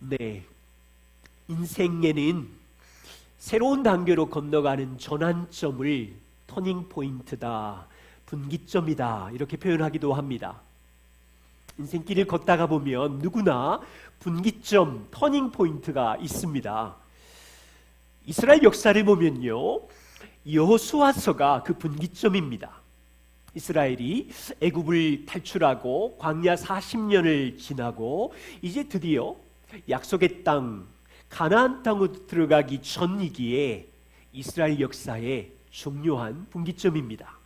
네, 인생에는 새로운 단계로 건너가는 전환점을 터닝 포인트다, 분기점이다 이렇게 표현하기도 합니다. 인생길을 걷다가 보면 누구나 분기점, 터닝 포인트가 있습니다. 이스라엘 역사를 보면요, 여호수아서가 그 분기점입니다. 이스라엘이 애굽을 탈출하고 광야 40년을 지나고 이제 드디어 약속의 땅 가나안 땅으로 들어가기 전이기에 이스라엘 역사의 중요한 분기점입니다.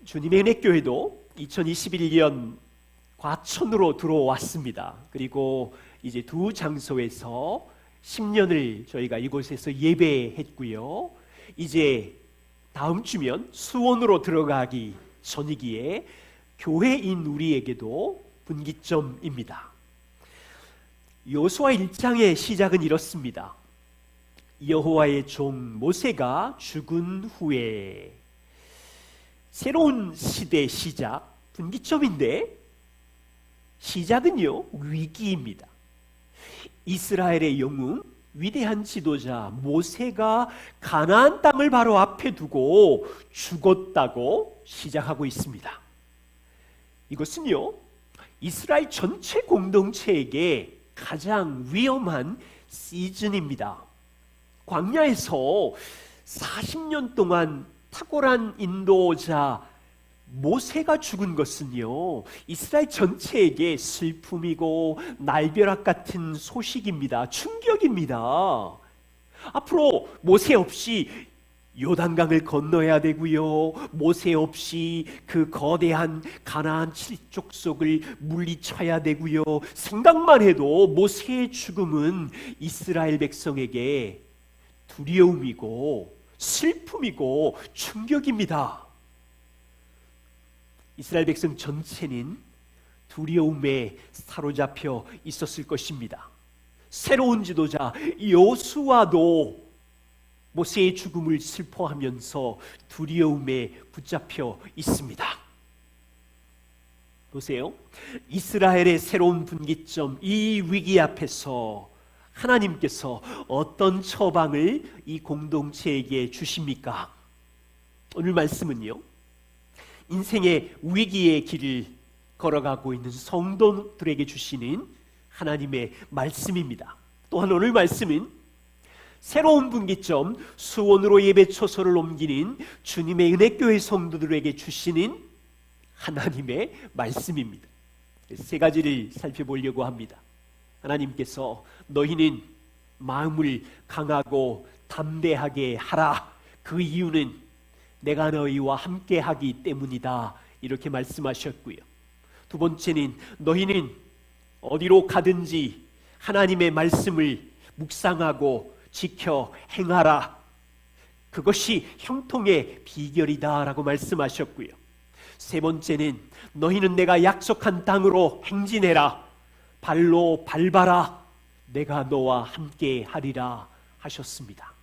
주님의 은혜교회도 2021년 과천으로 들어왔습니다. 그리고 이제 두 장소에서 10년을 저희가 이곳에서 예배했고요. 이제 다음 주면 수원으로 들어가기 전이기에 교회인 우리에게도 분기점입니다. 여호수아 1장의 시작은 이렇습니다. 여호와의 종 모세가 죽은 후에, 새로운 시대 시작, 분기점인데 시작은요 위기입니다. 이스라엘의 영웅, 위대한 지도자 모세가 가나안 땅을 바로 앞에 두고 죽었다고 시작하고 있습니다. 이것은요 이스라엘 전체 공동체에게 가장 위험한 시즌입니다. 광야에서 40년 동안 탁월한 인도자 모세가 죽은 것은요 이스라엘 전체에게 슬픔이고 날벼락 같은 소식입니다. 충격입니다. 앞으로 모세 없이 요단강을 건너야 되고요, 모세 없이 그 거대한 가나안 7족속을 물리쳐야 되고요. 생각만 해도 모세의 죽음은 이스라엘 백성에게 두려움이고 슬픔이고 충격입니다. 이스라엘 백성 전체는 두려움에 사로잡혀 있었을 것입니다. 새로운 지도자 여호수아도 모세의 죽음을 슬퍼하면서 두려움에 붙잡혀 있습니다. 보세요. 이스라엘의 새로운 분기점, 이 위기 앞에서 하나님께서 어떤 처방을 이 공동체에게 주십니까? 오늘 말씀은요, 인생의 위기의 길을 걸어가고 있는 성도들에게 주시는 하나님의 말씀입니다. 또한 오늘 말씀은 새로운 분기점, 수원으로 예배 초소를 옮기는 주님의 은혜교회 성도들에게 주시는 하나님의 말씀입니다. 세 가지를 살펴보려고 합니다. 하나님께서 너희는 마음을 강하고 담대하게 하라. 그 이유는 내가 너희와 함께 하기 때문이다. 이렇게 말씀하셨고요. 두 번째는 너희는 어디로 가든지 하나님의 말씀을 묵상하고 지켜 행하라. 그것이 형통의 비결이다 라고 말씀하셨고요. 세 번째는 너희는 내가 약속한 땅으로 행진해라. 발로 밟아라. 내가 너와 함께 하리라 하셨습니다.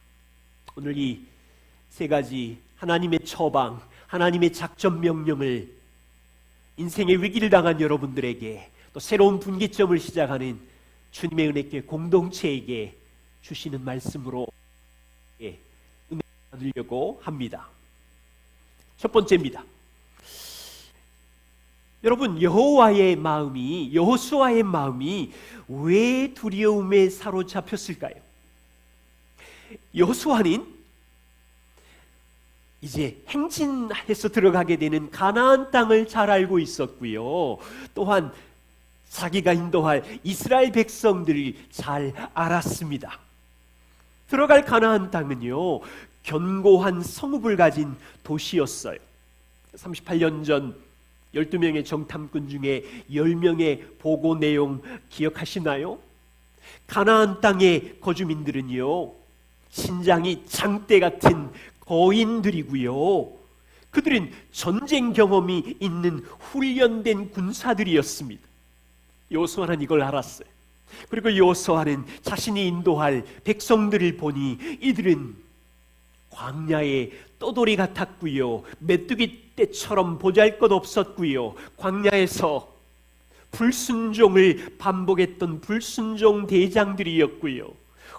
오늘 이 세 가지 하나님의 처방, 하나님의 작전 명령을 인생의 위기를 당한 여러분들에게, 또 새로운 분기점을 시작하는 주님의 은혜교회 공동체에게 주시는 말씀으로 은혜 받으려고 합니다. 첫 번째입니다. 여러분, 여호수아의 마음이 왜 두려움에 사로잡혔을까요? 여호수아는 이제 행진해서 들어가게 되는 가나안 땅을 잘 알고 있었고요. 또한 자기가 인도할 이스라엘 백성들을 잘 알았습니다. 들어갈 가나안 땅은요, 견고한 성읍을 가진 도시였어요. 38년 전 12명의 정탐꾼 중에 10명의 보고 내용 기억하시나요? 가나안 땅의 거주민들은요, 신장이 장대 같은 거인들이고요, 그들은 전쟁 경험이 있는 훈련된 군사들이었습니다. 여호수아는 이걸 알았어요. 그리고 여호수아는 자신이 인도할 백성들을 보니 이들은 광야의 떠돌이 같았고요, 메뚜기 떼처럼 보잘것없었고요, 광야에서 불순종을 반복했던 불순종 대장들이었고요.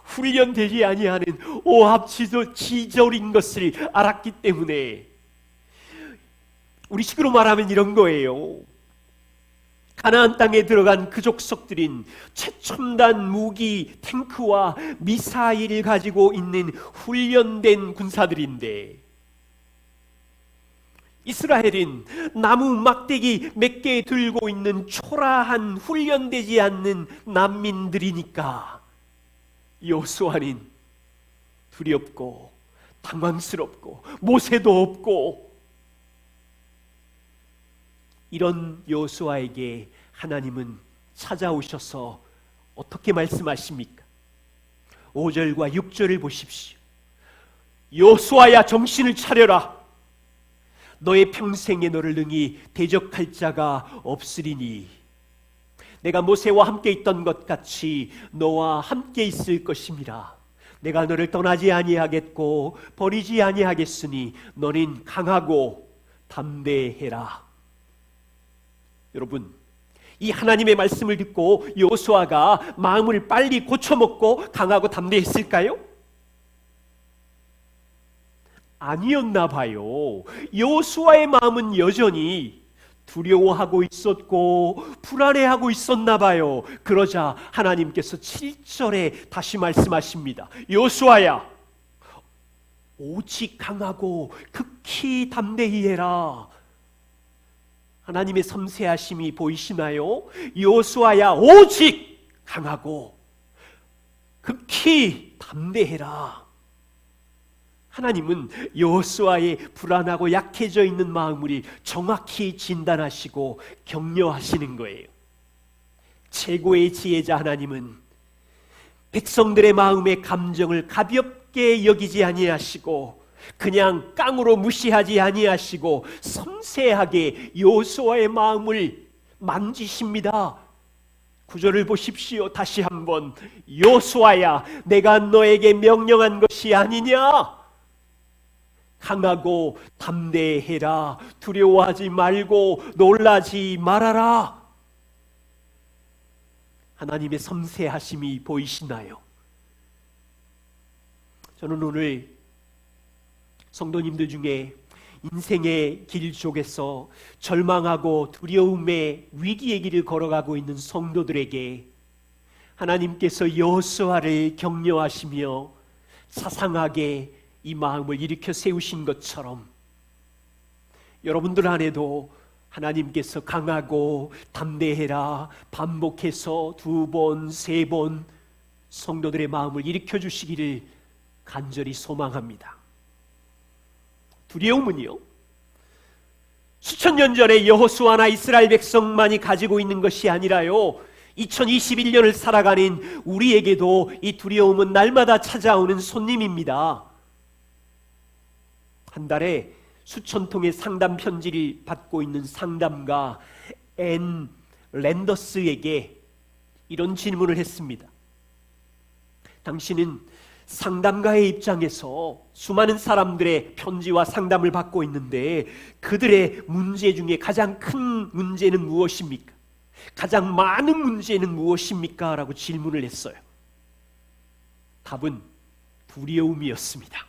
훈련되지 아니하는 오합지졸인 것을 알았기 때문에, 우리 식으로 말하면 이런 거예요. 가나안 땅에 들어간 그 족속들인 최첨단 무기, 탱크와 미사일을 가지고 있는 훈련된 군사들인데, 이스라엘은 나무 막대기 몇 개 들고 있는 초라한 훈련되지 않는 난민들이니까 여호수아는 두렵고 당황스럽고 모세도 없고, 이런 여호수아에게 하나님은 찾아오셔서 어떻게 말씀하십니까? 5절과 6절을 보십시오. 여호수아야, 정신을 차려라. 너의 평생에 너를 능히 대적할 자가 없으리니 내가 모세와 함께 있던 것 같이 너와 함께 있을 것임이라. 내가 너를 떠나지 아니하겠고 버리지 아니하겠으니 너는 강하고 담대해라. 여러분, 이 하나님의 말씀을 듣고 여호수아가 마음을 빨리 고쳐먹고 강하고 담대했을까요? 아니었나 봐요. 여호수아의 마음은 여전히 두려워하고 있었고 불안해하고 있었나 봐요. 그러자 하나님께서 7절에 다시 말씀하십니다. 여호수아야, 오직 강하고 극히 담대히 해라. 하나님의 섬세하심이 보이시나요? 여호수아야, 오직 강하고 극히 담대해라. 하나님은 여호수아의 불안하고 약해져 있는 마음을 정확히 진단하시고 격려하시는 거예요. 최고의 지혜자 하나님은 백성들의 마음의 감정을 가볍게 여기지 아니하시고 그냥 깡으로 무시하지 아니하시고 섬세하게 여호수아의 마음을 만지십니다. 9절을 보십시오. 다시 한번. 여호수아야, 내가 너에게 명령한 것이 아니냐? 강하고 담대해라. 두려워하지 말고 놀라지 말아라. 하나님의 섬세하심이 보이시나요? 저는 오늘 성도님들 중에 인생의 길 속에서 절망하고 두려움의 위기의 길을 걸어가고 있는 성도들에게 하나님께서 여호수아를 격려하시며 사상하게 이 마음을 일으켜 세우신 것처럼 여러분들 안에도 하나님께서 강하고 담대해라 반복해서 2번, 3번 성도들의 마음을 일으켜 주시기를 간절히 소망합니다. 두려움은요, 수천 년 전에 여호수아나 이스라엘 백성만이 가지고 있는 것이 아니라요, 2021년을 살아가는 우리에게도 이 두려움은 날마다 찾아오는 손님입니다. 한 달에 수천 통의 상담 편지를 받고 있는 상담가 앤 랜더스에게 이런 질문을 했습니다. 당신은 상담가의 입장에서 수많은 사람들의 편지와 상담을 받고 있는데 그들의 문제 중에 가장 큰 문제는 무엇입니까? 가장 많은 문제는 무엇입니까? 라고 질문을 했어요. 답은 두려움이었습니다.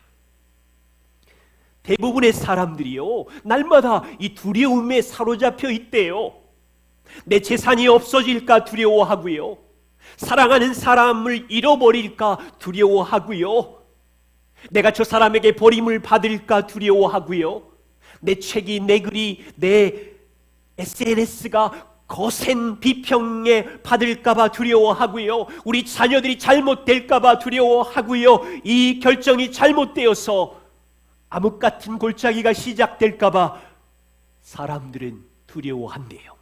대부분의 사람들이요, 날마다 이 두려움에 사로잡혀 있대요. 내 재산이 없어질까 두려워하고요, 사랑하는 사람을 잃어버릴까 두려워하고요, 내가 저 사람에게 버림을 받을까 두려워하고요, 내 책이, 내 글이, 내 SNS가 거센 비평에 받을까봐 두려워하고요, 우리 자녀들이 잘못될까봐 두려워하고요, 이 결정이 잘못되어서 암흑 같은 골짜기가 시작될까봐 사람들은 두려워한대요.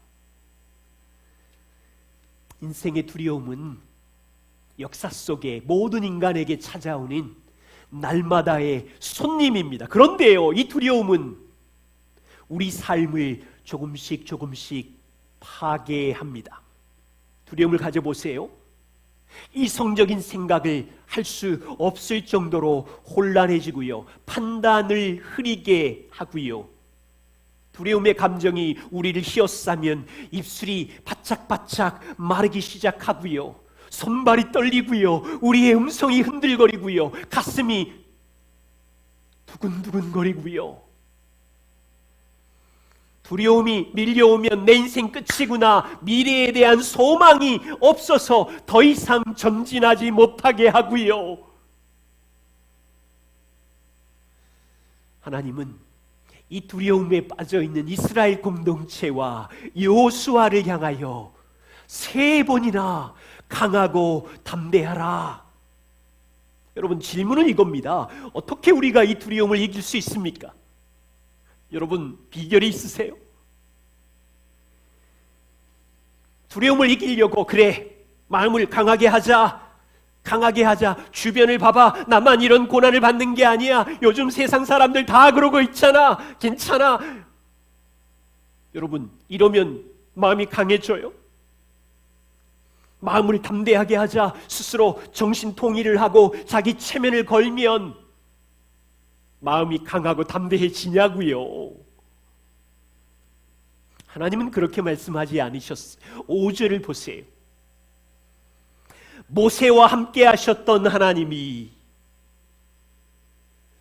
인생의 두려움은 역사 속에 모든 인간에게 찾아오는 날마다의 손님입니다. 그런데요, 이 두려움은 우리 삶을 조금씩 파괴합니다. 두려움을 가져보세요. 이성적인 생각을 할 수 없을 정도로 혼란해지고요, 판단을 흐리게 하고요, 두려움의 감정이 우리를 휘어싸면 입술이 바짝바짝 마르기 시작하고요, 손발이 떨리고요, 우리의 음성이 흔들거리고요, 가슴이 두근두근거리고요. 두려움이 밀려오면 내 인생 끝이구나, 미래에 대한 소망이 없어서 더 이상 전진하지 못하게 하고요. 하나님은 이 두려움에 빠져있는 이스라엘 공동체와 여호수아를 향하여 3번이나 강하고 담대하라. 여러분, 질문은 이겁니다. 어떻게 우리가 이 두려움을 이길 수 있습니까? 여러분, 비결이 있으세요? 두려움을 이기려고, 그래, 마음을 강하게 하자, 강하게 하자. 주변을 봐봐. 나만 이런 고난을 받는 게 아니야. 요즘 세상 사람들 다 그러고 있잖아. 괜찮아. 여러분, 이러면 마음이 강해져요? 마음을 담대하게 하자. 스스로 정신 통일을 하고 자기 체면을 걸면 마음이 강하고 담대해지냐고요. 하나님은 그렇게 말씀하지 않으셨어요. 5절을 보세요. 모세와 함께 하셨던 하나님이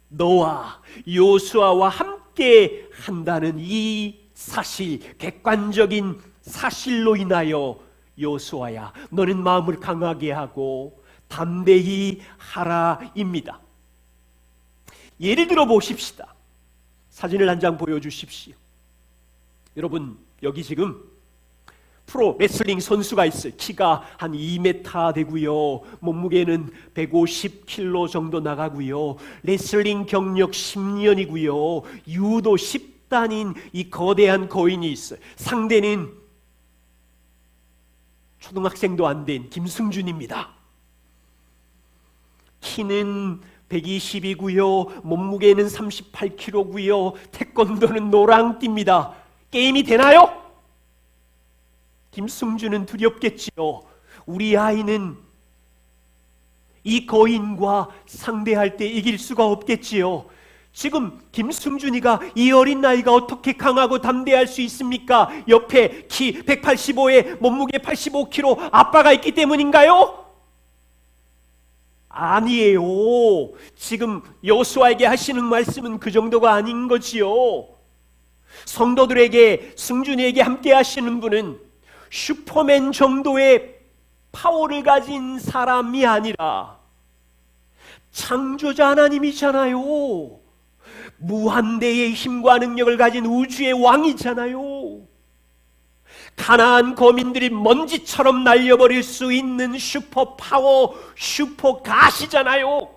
너와 여호수아와 함께 한다는 이 사실, 객관적인 사실로 인하여 여호수아야, 너는 마음을 강하게 하고 담대히 하라입니다. 예를 들어 보십시다. 사진을 한 장 보여주십시오. 여러분, 여기 지금 프로 레슬링 선수가 있어요. 키가 한 2m 되고요, 몸무게는 150kg 정도 나가고요, 레슬링 경력 10년이고요, 유도 10단인 이 거대한 거인이 있어요. 상대는 초등학생도 안 된 김승준입니다. 키는 120이고요, 몸무게는 38kg고요, 태권도는 노랑띠입니다. 게임이 되나요? 김승준은 두렵겠지요. 우리 아이는 이 거인과 상대할 때 이길 수가 없겠지요. 지금 김승준이가 이 어린 나이가 어떻게 강하고 담대할 수 있습니까? 옆에 키 185에 몸무게 85kg 아빠가 있기 때문인가요? 아니에요. 지금 여호수아에게 하시는 말씀은 그 정도가 아닌 거지요. 성도들에게, 승준이에게 함께 하시는 분은 슈퍼맨 정도의 파워를 가진 사람이 아니라 창조자 하나님이잖아요. 무한대의 힘과 능력을 가진 우주의 왕이잖아요. 가나안 거민들이 먼지처럼 날려버릴 수 있는 슈퍼 파워, 슈퍼 가시잖아요.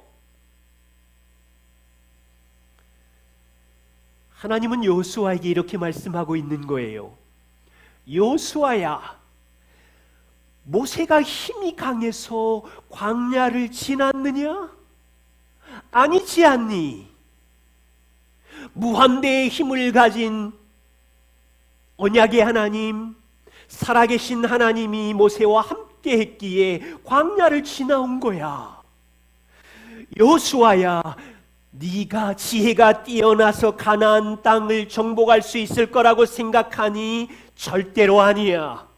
하나님은 여호수아에게 이렇게 말씀하고 있는 거예요. 여호수아야, 모세가 힘이 강해서 광야를 지났느냐? 아니지 않니? 무한대의 힘을 가진 언약의 하나님, 살아계신 하나님이 모세와 함께 했기에 광야를 지나온 거야. 여호수아야, 네가 지혜가 뛰어나서 가나안 땅을 정복할 수 있을 거라고 생각하니? 절대로 아니야.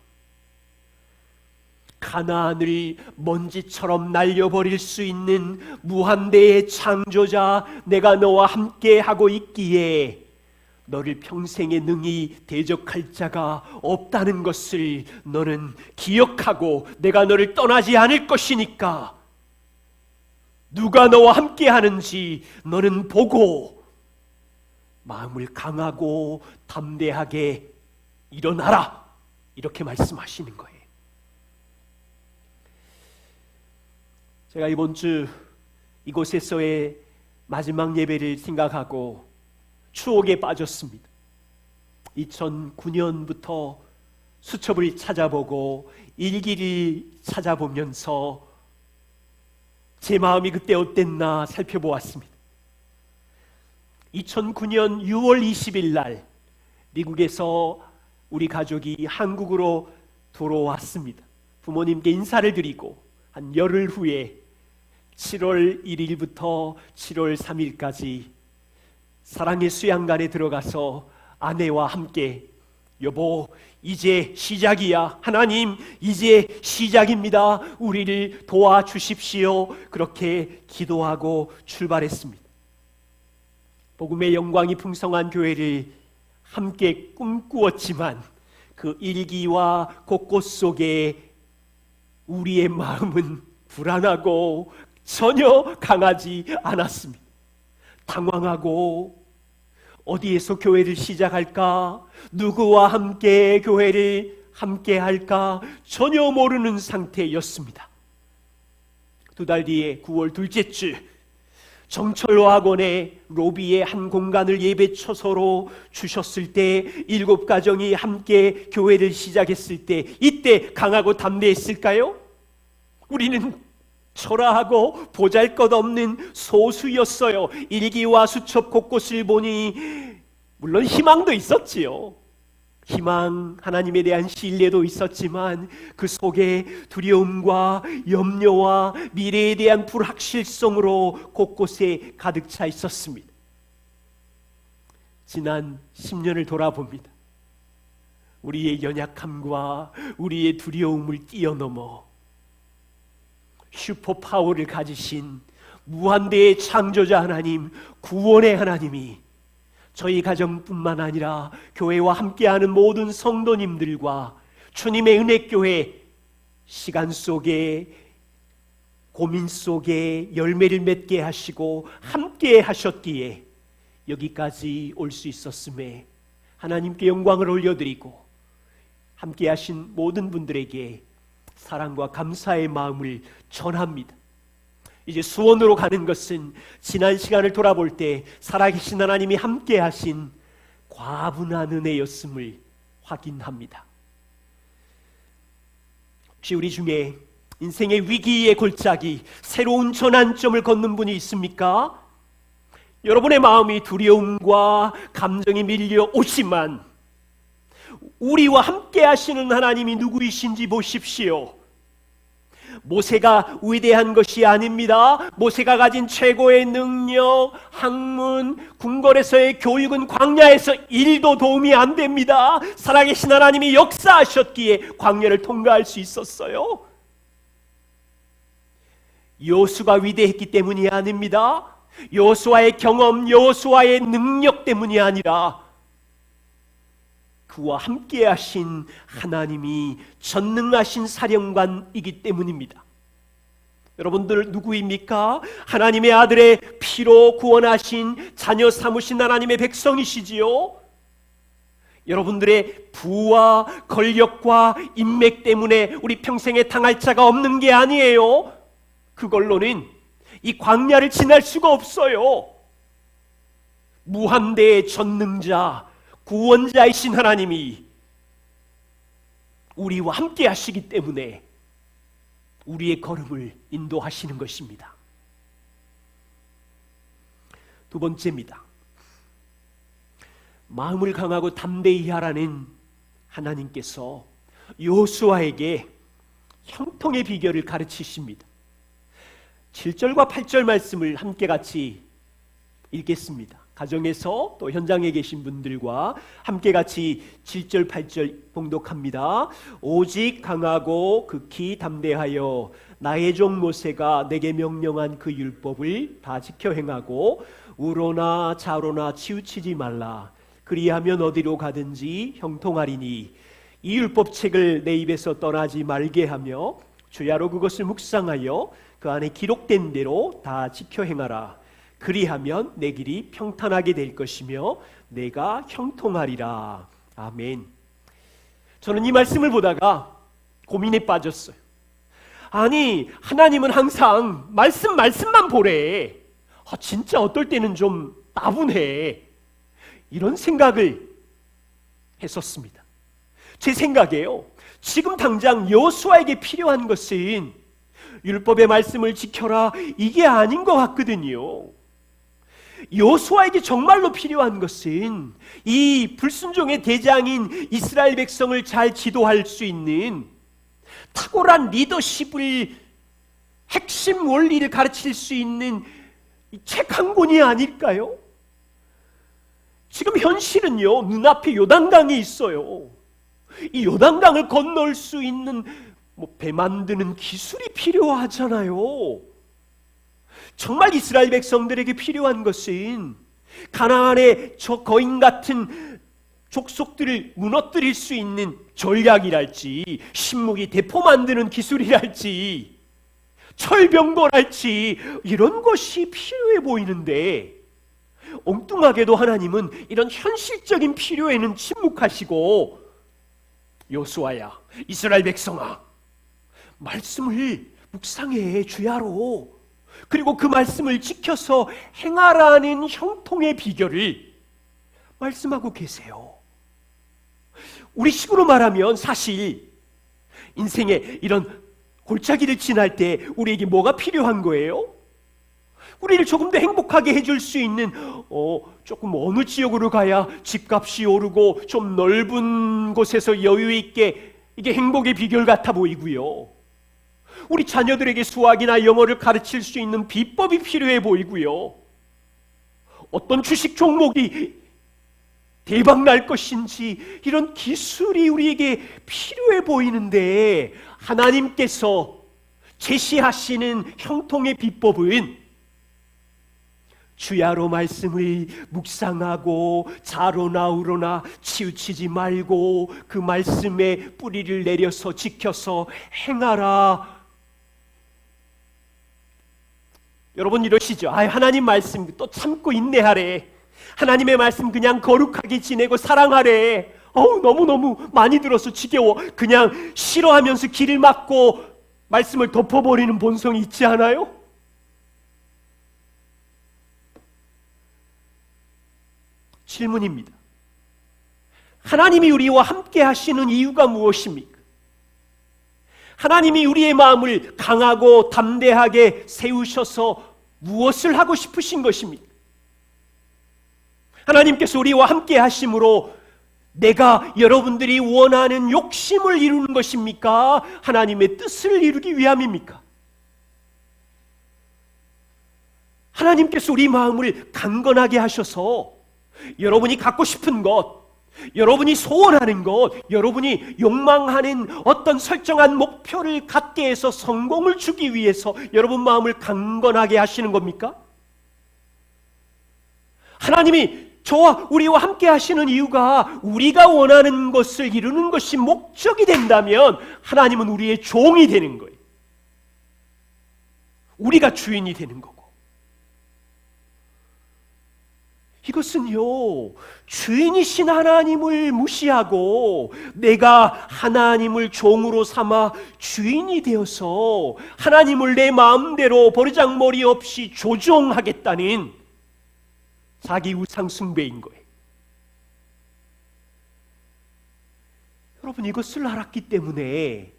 가나안을 먼지처럼 날려버릴 수 있는 무한대의 창조자 내가 너와 함께 하고 있기에 너를 평생에 능히 대적할 자가 없다는 것을 너는 기억하고 내가 너를 떠나지 않을 것이니까 누가 너와 함께 하는지 너는 보고 마음을 강하고 담대하게 일어나라, 이렇게 말씀하시는 거예요. 제가 이번 주 이곳에서의 마지막 예배를 생각하고 추억에 빠졌습니다. 2009년부터 수첩을 찾아보고 일기를 찾아보면서 제 마음이 그때 어땠나 살펴보았습니다. 2009년 6월 20일 날 미국에서 우리 가족이 한국으로 돌아왔습니다. 부모님께 인사를 드리고 한 열흘 후에 7월 1일부터 7월 3일까지 사랑의 수양관에 들어가서 아내와 함께 여보, 이제 시작이야. 하나님, 이제 시작입니다. 우리를 도와주십시오. 그렇게 기도하고 출발했습니다. 복음의 영광이 풍성한 교회를 함께 꿈꾸었지만 그 일기와 곳곳 속에 우리의 마음은 불안하고 전혀 강하지 않았습니다. 당황하고 어디에서 교회를 시작할까? 누구와 함께 교회를 함께 할까? 전혀 모르는 상태였습니다. 2달 뒤에 9월 둘째 주 정철학원의 로비의 한 공간을 예배 초소로 주셨을 때 7가정이 함께 교회를 시작했을 때 이때 강하고 담대했을까요? 우리는 초라하고 보잘것없는 소수였어요. 일기와 수첩 곳곳을 보니 물론 희망도 있었지요. 희망, 하나님에 대한 신뢰도 있었지만 그 속에 두려움과 염려와 미래에 대한 불확실성으로 곳곳에 가득 차 있었습니다. 지난 10년을 돌아봅니다. 우리의 연약함과 우리의 두려움을 뛰어넘어 슈퍼파워를 가지신 무한대의 창조자 하나님, 구원의 하나님이 저희 가정뿐만 아니라 교회와 함께하는 모든 성도님들과 주님의 은혜교회 시간 속에 고민 속에 열매를 맺게 하시고 함께 하셨기에 여기까지 올 수 있었음에 하나님께 영광을 올려드리고 함께 하신 모든 분들에게 사랑과 감사의 마음을 전합니다. 이제 수원으로 가는 것은 지난 시간을 돌아볼 때 살아계신 하나님이 함께 하신 과분한 은혜였음을 확인합니다. 혹시 우리 중에 인생의 위기의 골짜기, 새로운 전환점을 걷는 분이 있습니까? 여러분의 마음이 두려움과 감정이 밀려오지만 우리와 함께 하시는 하나님이 누구이신지 보십시오. 모세가 위대한 것이 아닙니다. 모세가 가진 최고의 능력, 학문, 궁궐에서의 교육은 광야에서 1도 도움이 안 됩니다. 살아계신 하나님이 역사하셨기에 광야를 통과할 수 있었어요. 여호수아가 위대했기 때문이 아닙니다. 여호수아의 경험, 여호수아의 능력 때문이 아니라 그와 함께 하신 하나님이 전능하신 사령관이기 때문입니다. 여러분들 누구입니까? 하나님의 아들의 피로 구원하신 자녀 삼으신 하나님의 백성이시지요. 여러분들의 부와 권력과 인맥 때문에 우리 평생에 당할 자가 없는 게 아니에요. 그걸로는 이 광야를 지날 수가 없어요. 무한대의 전능자 구원자이신 하나님이 우리와 함께 하시기 때문에 우리의 걸음을 인도하시는 것입니다. 두 번째입니다. 마음을 강하고 담대히 하라는 하나님께서 여호수아에게 형통의 비결을 가르치십니다. 7절과 8절 말씀을 함께 같이 읽겠습니다. 가정에서 또 현장에 계신 분들과 함께 같이 7절 8절 봉독합니다. 오직 강하고 극히 담대하여 나의 종 모세가 내게 명령한 그 율법을 다 지켜 행하고 우로나 좌로나 치우치지 말라. 그리하면 어디로 가든지 형통하리니 이 율법책을 내 입에서 떠나지 말게 하며 주야로 그것을 묵상하여 그 안에 기록된 대로 다 지켜 행하라. 그리하면 내 길이 평탄하게 될 것이며 내가 형통하리라. 아멘. 저는 이 말씀을 보다가 고민에 빠졌어요. 아니, 하나님은 항상 말씀만 보래. 진짜 어떨 때는 좀 나분해. 이런 생각을 했었습니다. 제 생각에요, 지금 당장 여호수아에게 필요한 것은 율법의 말씀을 지켜라 이게 아닌 것 같거든요. 여호수아에게 정말로 필요한 것은 이 불순종의 대장인 이스라엘 백성을 잘 지도할 수 있는 탁월한 리더십을, 핵심 원리를 가르칠 수 있는 책 한 권이 아닐까요? 지금 현실은요, 눈앞에 요단강이 있어요. 이 요단강을 건널 수 있는 배 만드는 기술이 필요하잖아요. 정말 이스라엘 백성들에게 필요한 것은 가나안의 저 거인 같은 족속들을 무너뜨릴 수 있는 전략이랄지, 신무기 대포 만드는 기술이랄지, 철병거랄지, 이런 것이 필요해 보이는데, 엉뚱하게도 하나님은 이런 현실적인 필요에는 침묵하시고, 여호수아야, 이스라엘 백성아, 말씀을 묵상해 주야로, 그리고 그 말씀을 지켜서 행하라는 형통의 비결을 말씀하고 계세요. 우리 식으로 말하면 사실 인생에 이런 골짜기를 지날 때 우리에게 뭐가 필요한 거예요? 우리를 조금 더 행복하게 해줄 수 있는 조금 어느 지역으로 가야 집값이 오르고 좀 넓은 곳에서 여유 있게, 이게 행복의 비결 같아 보이고요. 우리 자녀들에게 수학이나 영어를 가르칠 수 있는 비법이 필요해 보이고요. 어떤 주식 종목이 대박 날 것인지, 이런 기술이 우리에게 필요해 보이는데, 하나님께서 제시하시는 형통의 비법은 주야로 말씀을 묵상하고 자로나 우로나 치우치지 말고 그 말씀에 뿌리를 내려서 지켜서 행하라. 여러분 이러시죠? 하나님 말씀 또 참고 인내하래. 하나님의 말씀 그냥 거룩하게 지내고 사랑하래. 너무너무 많이 들어서 지겨워. 그냥 싫어하면서 길을 막고 말씀을 덮어버리는 본성이 있지 않아요? 질문입니다. 하나님이 우리와 함께 하시는 이유가 무엇입니까? 하나님이 우리의 마음을 강하고 담대하게 세우셔서 무엇을 하고 싶으신 것입니까? 하나님께서 우리와 함께 하심으로 내가 여러분들이 원하는 욕심을 이루는 것입니까? 하나님의 뜻을 이루기 위함입니까? 하나님께서 우리 마음을 강건하게 하셔서 여러분이 갖고 싶은 것, 여러분이 소원하는 것, 여러분이 욕망하는 어떤 설정한 목표를 갖게 해서 성공을 주기 위해서 여러분 마음을 강건하게 하시는 겁니까? 하나님이 저와 우리와 함께 하시는 이유가 우리가 원하는 것을 이루는 것이 목적이 된다면 하나님은 우리의 종이 되는 거예요. 우리가 주인이 되는 거고. 이것은요, 주인이신 하나님을 무시하고 내가 하나님을 종으로 삼아 주인이 되어서 하나님을 내 마음대로 버르장머리 없이 조종하겠다는 자기 우상 숭배인 거예요. 여러분, 이것을 알았기 때문에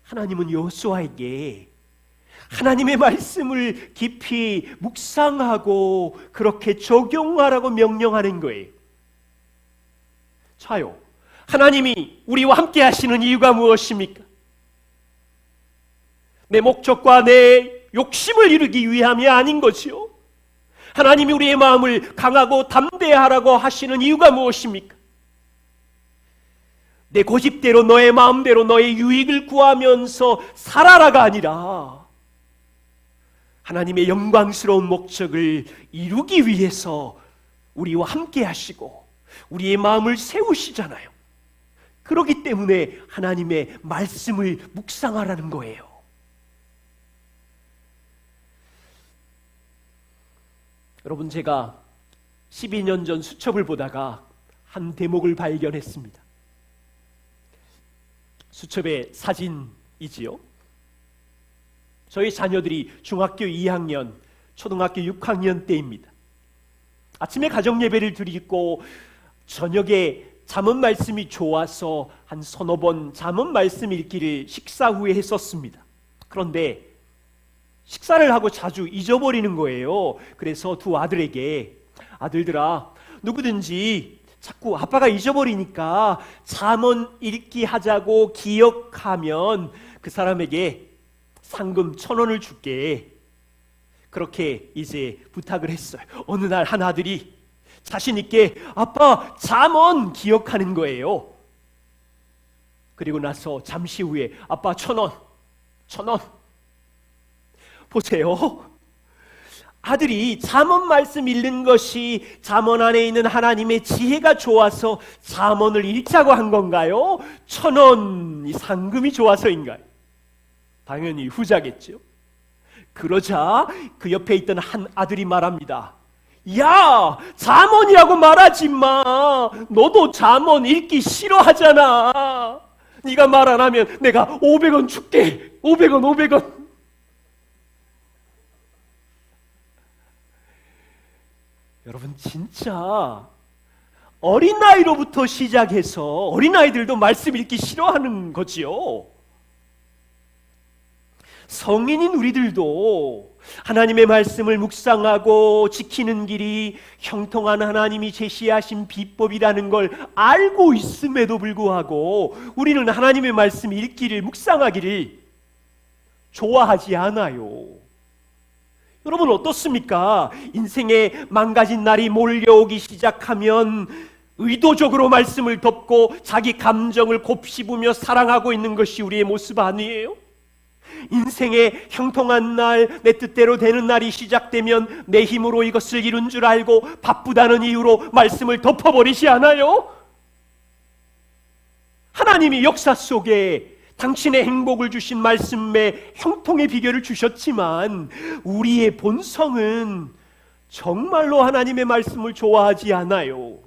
하나님은 여호수아에게 하나님의 말씀을 깊이 묵상하고 그렇게 적용하라고 명령하는 거예요. 자요, 하나님이 우리와 함께 하시는 이유가 무엇입니까? 내 목적과 내 욕심을 이루기 위함이 아닌 거지요. 하나님이 우리의 마음을 강하고 담대하라고 하시는 이유가 무엇입니까? 내 고집대로 너의 마음대로 너의 유익을 구하면서 살아라가 아니라 하나님의 영광스러운 목적을 이루기 위해서 우리와 함께 하시고 우리의 마음을 세우시잖아요. 그렇기 때문에 하나님의 말씀을 묵상하라는 거예요. 여러분, 제가 12년 전 수첩을 보다가 한 대목을 발견했습니다. 수첩의 사진이지요. 저희 자녀들이 중학교 2학년, 초등학교 6학년 때입니다. 아침에 가정 예배를 드리고 저녁에 잠언 말씀이 좋아서 한 서너 번 잠언 말씀 읽기를 식사 후에 했었습니다. 그런데 식사를 하고 자주 잊어버리는 거예요. 그래서 두 아들에게, 아들들아, 누구든지 자꾸 아빠가 잊어버리니까 잠언 읽기 하자고 기억하면 그 사람에게 상금 1,000원을 줄게. 그렇게 이제 부탁을 했어요. 어느 날 한 아들이 자신 있게 아빠 잠언 기억하는 거예요. 그리고 나서 잠시 후에 아빠 1,000원, 1,000원. 보세요. 아들이 잠언 말씀 읽는 것이 잠언 안에 있는 하나님의 지혜가 좋아서 잠언을 읽자고 한 건가요? 1,000원이 상금이 좋아서인가요? 당연히 후자겠죠. 그러자 그 옆에 있던 한 아들이 말합니다. 야, 잠언이라고 말하지 마. 너도 잠언 읽기 싫어하잖아. 네가 말 안 하면 내가 500원 줄게. 500원, 500원. 여러분, 진짜 어린아이로부터 시작해서 어린아이들도 말씀 읽기 싫어하는 거지요. 성인인 우리들도 하나님의 말씀을 묵상하고 지키는 길이 형통한 하나님이 제시하신 비법이라는 걸 알고 있음에도 불구하고 우리는 하나님의 말씀 읽기를, 묵상하기를 좋아하지 않아요. 여러분 어떻습니까? 인생에 망가진 날이 몰려오기 시작하면 의도적으로 말씀을 덮고 자기 감정을 곱씹으며 사랑하고 있는 것이 우리의 모습 아니에요? 인생의 형통한 날, 내 뜻대로 되는 날이 시작되면 내 힘으로 이것을 이룬 줄 알고 바쁘다는 이유로 말씀을 덮어버리지 않아요? 하나님이 역사 속에 당신의 행복을 주신 말씀에 형통의 비결을 주셨지만 우리의 본성은 정말로 하나님의 말씀을 좋아하지 않아요.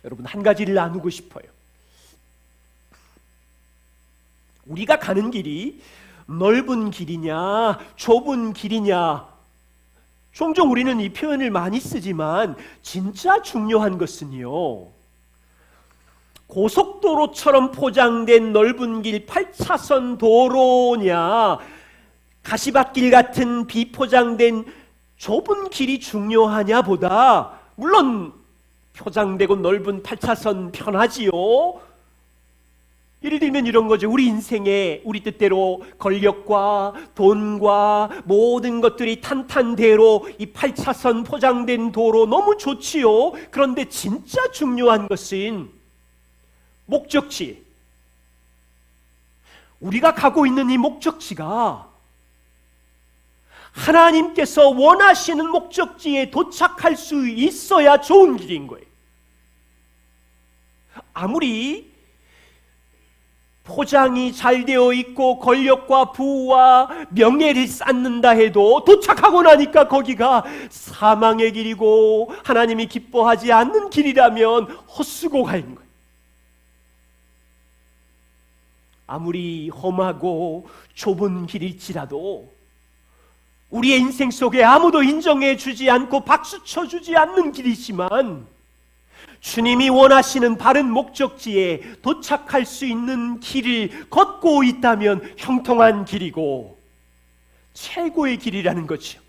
여러분, 한 가지를 나누고 싶어요. 우리가 가는 길이 넓은 길이냐 좁은 길이냐, 종종 우리는 이 표현을 많이 쓰지만 진짜 중요한 것은요, 고속도로처럼 포장된 넓은 길 8차선 도로냐 가시밭길 같은 비포장된 좁은 길이 중요하냐 보다, 물론 포장되고 넓은 8차선 편하지요. 예를 들면 이런 거죠. 우리 인생에 우리 뜻대로 권력과 돈과 모든 것들이 탄탄대로 이 8차선 포장된 도로 너무 좋지요. 그런데 진짜 중요한 것은 목적지, 우리가 가고 있는 이 목적지가 하나님께서 원하시는 목적지에 도착할 수 있어야 좋은 길인 거예요. 아무리 포장이 잘 되어 있고 권력과 부와 명예를 쌓는다 해도 도착하고 나니까 거기가 사망의 길이고 하나님이 기뻐하지 않는 길이라면 헛수고 가는 거예요. 아무리 험하고 좁은 길일지라도 우리의 인생 속에 아무도 인정해 주지 않고 박수 쳐주지 않는 길이지만 주님이 원하시는 바른 목적지에 도착할 수 있는 길을 걷고 있다면 형통한 길이고 최고의 길이라는 거죠.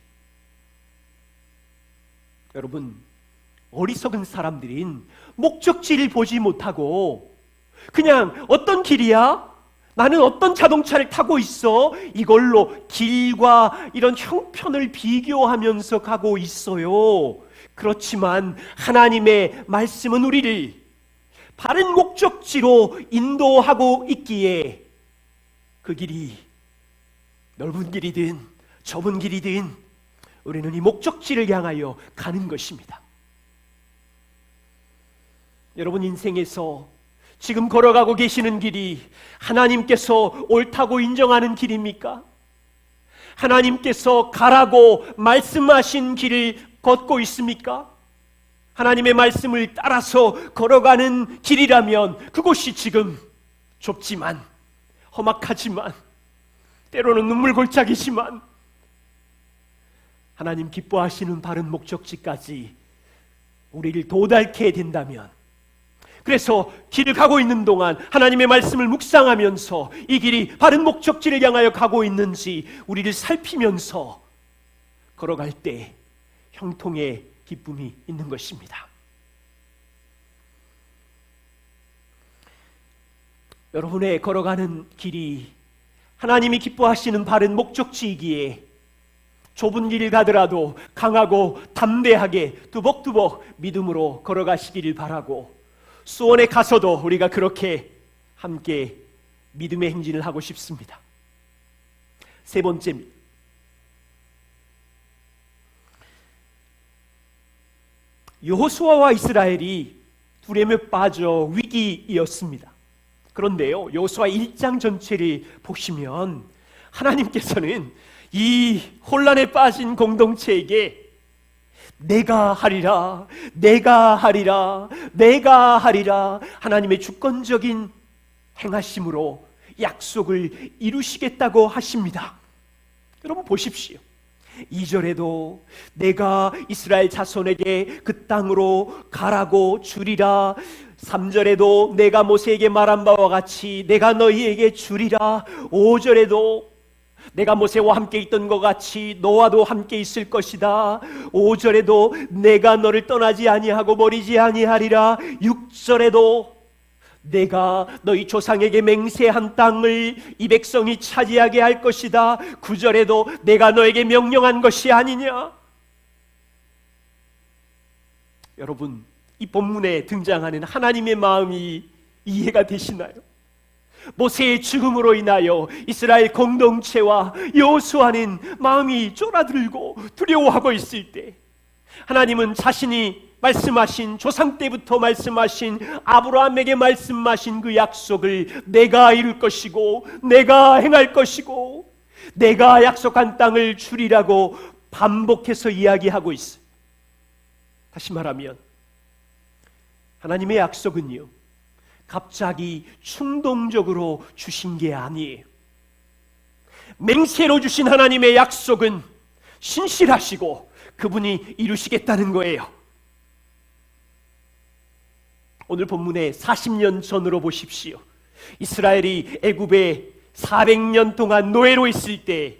여러분, 어리석은 사람들인 목적지를 보지 못하고 그냥 어떤 길이야? 나는 어떤 자동차를 타고 있어? 이걸로 길과 이런 형편을 비교하면서 가고 있어요. 그렇지만 하나님의 말씀은 우리를 바른 목적지로 인도하고 있기에 그 길이 넓은 길이든 좁은 길이든 우리는 이 목적지를 향하여 가는 것입니다. 여러분 인생에서 지금 걸어가고 계시는 길이 하나님께서 옳다고 인정하는 길입니까? 하나님께서 가라고 말씀하신 길을 걷고 있습니까? 하나님의 말씀을 따라서 걸어가는 길이라면 그곳이 지금 좁지만 험악하지만 때로는 눈물골짜기지만 하나님 기뻐하시는 바른 목적지까지 우리를 도달케 된다면, 그래서 길을 가고 있는 동안 하나님의 말씀을 묵상하면서 이 길이 바른 목적지를 향하여 가고 있는지 우리를 살피면서 걸어갈 때 형통의 기쁨이 있는 것입니다. 여러분의 걸어가는 길이 하나님이 기뻐하시는 바른 목적지이기에 좁은 길을 가더라도 강하고 담대하게 두벅두벅 믿음으로 걸어가시기를 바라고, 수원에 가서도 우리가 그렇게 함께 믿음의 행진을 하고 싶습니다. 세 번째입니다. 여호수아와 이스라엘이 두려움에 빠져 위기이었습니다. 그런데요, 여호수아 1장 전체를 보시면 하나님께서는 이 혼란에 빠진 공동체에게 내가 하리라, 내가 하리라, 내가 하리라 하나님의 주권적인 행하심으로 약속을 이루시겠다고 하십니다. 여러분 보십시오. 2절에도 내가 이스라엘 자손에게 그 땅으로 가라고 주리라. 3절에도 내가 모세에게 말한 바와 같이 내가 너희에게 주리라. 5절에도 내가 모세와 함께 있던 것 같이 너와도 함께 있을 것이다. 5절에도 내가 너를 떠나지 아니하고 버리지 아니하리라. 6절에도 내가 너희 조상에게 맹세한 땅을 이 백성이 차지하게 할 것이다. 9절에도 내가 너에게 명령한 것이 아니냐. 여러분, 이 본문에 등장하는 하나님의 마음이 이해가 되시나요? 모세의 죽음으로 인하여 이스라엘 공동체와 여호수아는 마음이 쫄아들고 두려워하고 있을 때, 하나님은 자신이 말씀하신, 조상 때부터 말씀하신, 아브라함에게 말씀하신 그 약속을 내가 이룰 것이고 내가 행할 것이고 내가 약속한 땅을 주리라고 반복해서 이야기하고 있어요. 다시 말하면 하나님의 약속은요, 갑자기 충동적으로 주신 게 아니에요. 맹세로 주신 하나님의 약속은 신실하시고 그분이 이루시겠다는 거예요. 오늘 본문의 40년 전으로 보십시오. 이스라엘이 애굽에 400년 동안 노예로 있을 때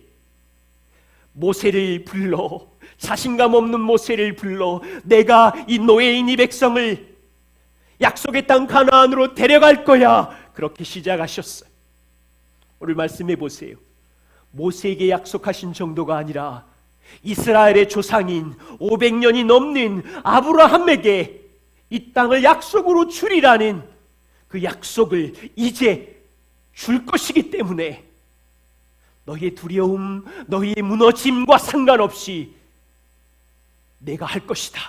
모세를 불러, 자신감 없는 모세를 불러 내가 이 노예인 이 백성을 약속의 땅 가나안으로 데려갈 거야, 그렇게 시작하셨어요. 오늘 말씀해 보세요. 모세에게 약속하신 정도가 아니라 이스라엘의 조상인 500년이 넘는 아브라함에게 이 땅을 약속으로 주리라는 그 약속을 이제 줄 것이기 때문에 너희의 두려움, 너희의 무너짐과 상관없이 내가 할 것이다.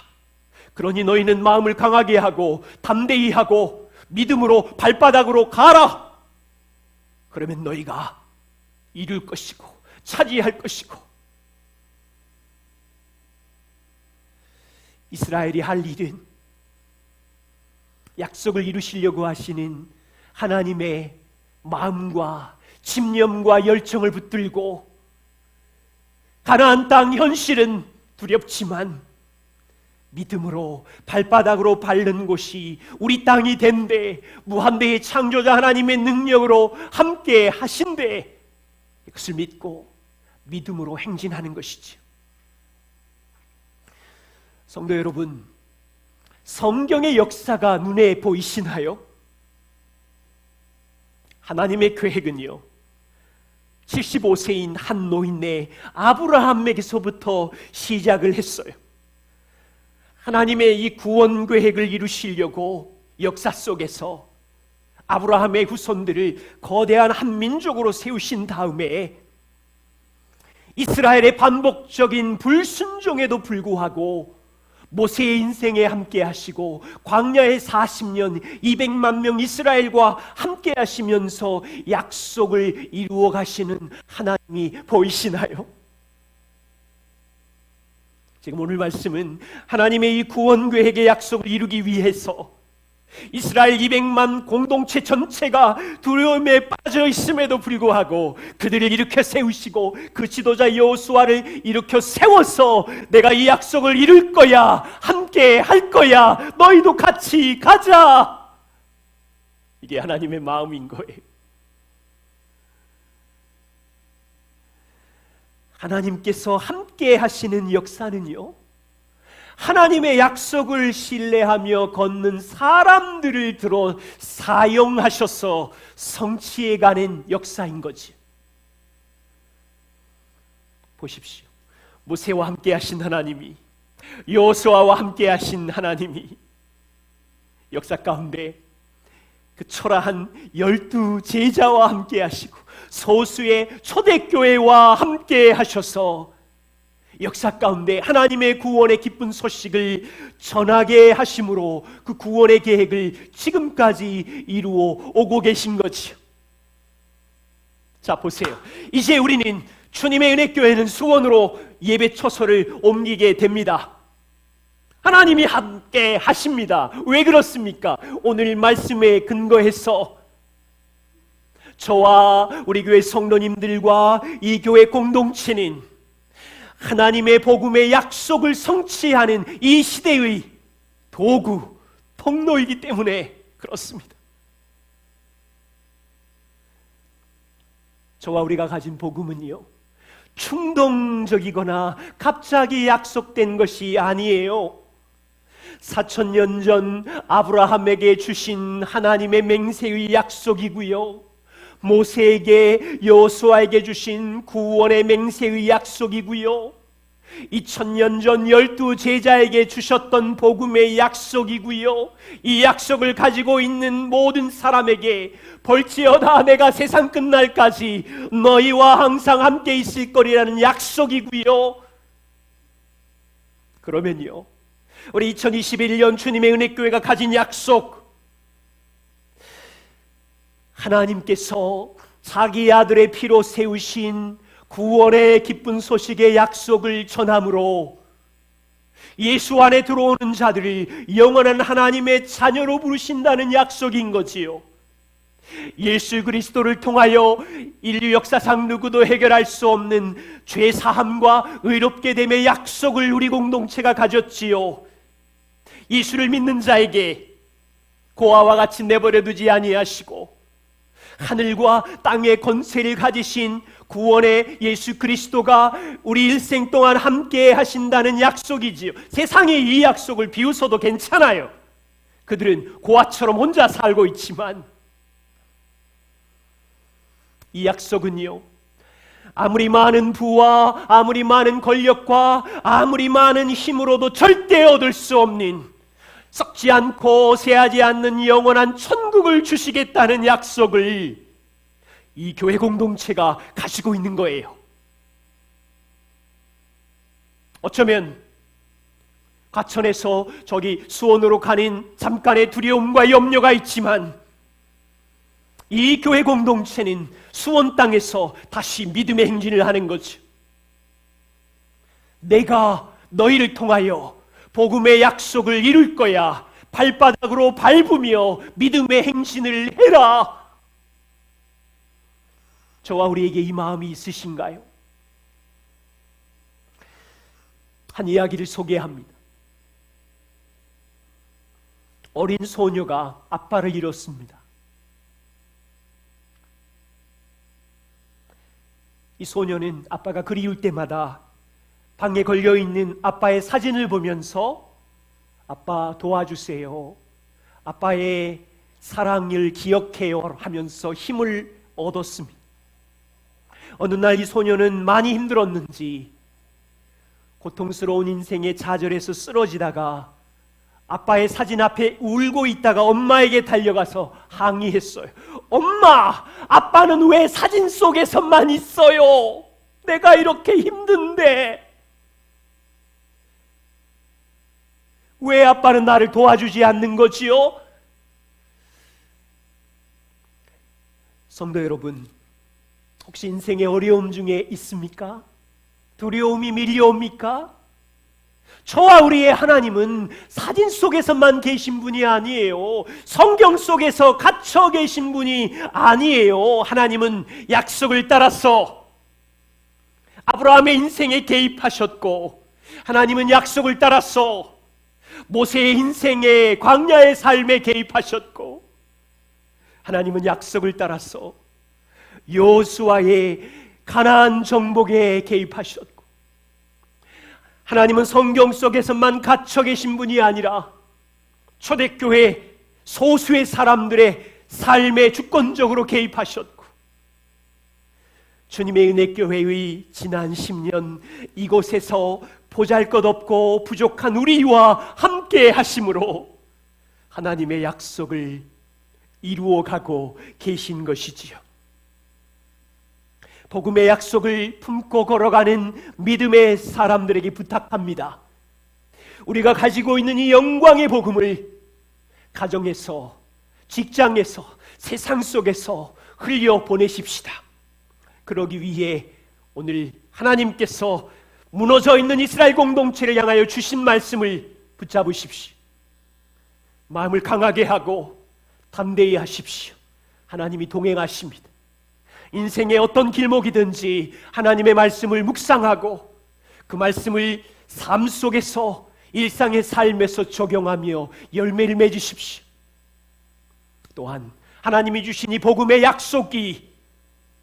그러니 너희는 마음을 강하게 하고 담대히 하고 믿음으로 발바닥으로 가라. 그러면 너희가 이룰 것이고 차지할 것이고. 이스라엘이 할 일은 약속을 이루시려고 하시는 하나님의 마음과 집념과 열정을 붙들고, 가나안 땅 현실은 두렵지만 믿음으로 발바닥으로 밟는 곳이 우리 땅이 된대, 무한대의 창조자 하나님의 능력으로 함께 하신대, 이것을 믿고 믿음으로 행진하는 것이지요. 성도 여러분, 성경의 역사가 눈에 보이시나요? 하나님의 계획은요, 75세인 한 노인네 아브라함에게서부터 시작을 했어요. 하나님의 이 구원 계획을 이루시려고 역사 속에서 아브라함의 후손들을 거대한 한 민족으로 세우신 다음에 이스라엘의 반복적인 불순종에도 불구하고 모세의 인생에 함께 하시고 광야의 40년 200만 명 이스라엘과 함께 하시면서 약속을 이루어 가시는 하나님이 보이시나요? 지금 오늘 말씀은 하나님의 이 구원 계획의 약속을 이루기 위해서 이스라엘 200만 공동체 전체가 두려움에 빠져 있음에도 불구하고 그들을 일으켜 세우시고 그 지도자 여호수아를 일으켜 세워서 내가 이 약속을 이룰 거야, 함께 할 거야, 너희도 같이 가자. 이게 하나님의 마음인 거예요. 하나님께서 함께 하시는 역사는요, 하나님의 약속을 신뢰하며 걷는 사람들을 들어 사용하셔서 성취해가는 역사인 거지. 보십시오. 모세와 함께 하신 하나님이, 여호수아와 함께 하신 하나님이 역사 가운데 그 초라한 12 제자와 함께 하시고 소수의 초대교회와 함께 하셔서 역사 가운데 하나님의 구원의 기쁜 소식을 전하게 하심으로 그 구원의 계획을 지금까지 이루어 오고 계신 거지요. 자, 보세요. 이제 우리는 주님의 은혜교회는 수원으로 예배 처소를 옮기게 됩니다. 하나님이 함께 하십니다. 왜 그렇습니까? 오늘 말씀에 근거해서 저와 우리 교회 성도님들과 이 교회 공동체는 하나님의 복음의 약속을 성취하는 이 시대의 도구, 통로이기 때문에 그렇습니다. 저와 우리가 가진 복음은요, 충동적이거나 갑자기 약속된 것이 아니에요. 4000년 전 아브라함에게 주신 하나님의 맹세의 약속이고요, 모세에게 여호수아에게 주신 구원의 맹세의 약속이고요, 2000년 전 12 제자에게 주셨던 복음의 약속이고요, 이 약속을 가지고 있는 모든 사람에게 볼지어다 내가 세상 끝날까지 너희와 항상 함께 있을 거리라는 약속이고요. 그러면요, 우리 2021년 주님의 은혜교회가 가진 약속, 하나님께서 자기 아들의 피로 세우신 구원의 기쁜 소식의 약속을 전함으로 예수 안에 들어오는 자들을 영원한 하나님의 자녀로 부르신다는 약속인 거지요. 예수 그리스도를 통하여 인류 역사상 누구도 해결할 수 없는 죄 사함과 의롭게 됨의 약속을 우리 공동체가 가졌지요. 예수를 믿는 자에게 고아와 같이 내버려 두지 아니하시고 하늘과 땅의 권세를 가지신 구원의 예수 그리스도가 우리 일생 동안 함께 하신다는 약속이지요. 세상이 이 약속을 비웃어도 괜찮아요. 그들은 고아처럼 혼자 살고 있지만 이 약속은요, 아무리 많은 부와 아무리 많은 권력과 아무리 많은 힘으로도 절대 얻을 수 없는, 썩지 않고 새하지 않는 영원한 천국을 주시겠다는 약속을 이 교회 공동체가 가지고 있는 거예요. 어쩌면 과천에서 저기 수원으로 가는 잠깐의 두려움과 염려가 있지만 이 교회 공동체는 수원 땅에서 다시 믿음의 행진을 하는 거죠. 내가 너희를 통하여 복음의 약속을 이룰 거야. 발바닥으로 밟으며 믿음의 행진을 해라. 저와 우리에게 이 마음이 있으신가요? 한 이야기를 소개합니다. 어린 소녀가 아빠를 잃었습니다. 이 소녀는 아빠가 그리울 때마다 방에 걸려있는 아빠의 사진을 보면서 아빠 도와주세요, 아빠의 사랑을 기억해요 하면서 힘을 얻었습니다. 어느 날 이 소녀는 많이 힘들었는지 고통스러운 인생의 좌절에서 쓰러지다가 아빠의 사진 앞에 울고 있다가 엄마에게 달려가서 항의했어요. 엄마, 아빠는 왜 사진 속에서만 있어요? 내가 이렇게 힘든데 왜 아빠는 나를 도와주지 않는 거지요? 성도 여러분, 혹시 인생의 어려움 중에 있습니까? 두려움이 밀려옵니까? 저와 우리의 하나님은 사진 속에서만 계신 분이 아니에요. 성경 속에서 갇혀 계신 분이 아니에요. 하나님은 약속을 따라서 아브라함의 인생에 개입하셨고, 하나님은 약속을 따라서 모세의 인생에 광야의 삶에 개입하셨고, 하나님은 약속을 따라서 여호수아의 가나안 정복에 개입하셨고, 하나님은 성경 속에서만 갇혀 계신 분이 아니라 초대교회 소수의 사람들의 삶에 주권적으로 개입하셨고, 주님의 은혜교회의 지난 10년 이곳에서 보잘것없고 부족한 우리와 함께 하심으로 하나님의 약속을 이루어가고 계신 것이지요. 복음의 약속을 품고 걸어가는 믿음의 사람들에게 부탁합니다. 우리가 가지고 있는 이 영광의 복음을 가정에서, 직장에서, 세상 속에서 흘려 보내십시다. 그러기 위해 오늘 하나님께서 무너져 있는 이스라엘 공동체를 향하여 주신 말씀을 붙잡으십시오. 마음을 강하게 하고 담대히 하십시오. 하나님이 동행하십니다. 인생의 어떤 길목이든지 하나님의 말씀을 묵상하고 그 말씀을 삶 속에서, 일상의 삶에서 적용하며 열매를 맺으십시오. 또한 하나님이 주신 이 복음의 약속이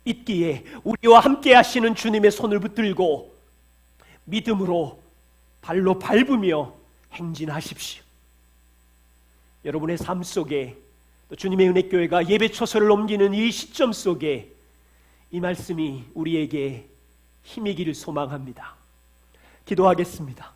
있기에 우리와 함께 하시는 주님의 손을 붙들고 믿음으로 발로 밟으며 행진하십시오. 여러분의 삶 속에, 또 주님의 은혜교회가 예배처소를 옮기는 이 시점 속에 이 말씀이 우리에게 힘이기를 소망합니다. 기도하겠습니다.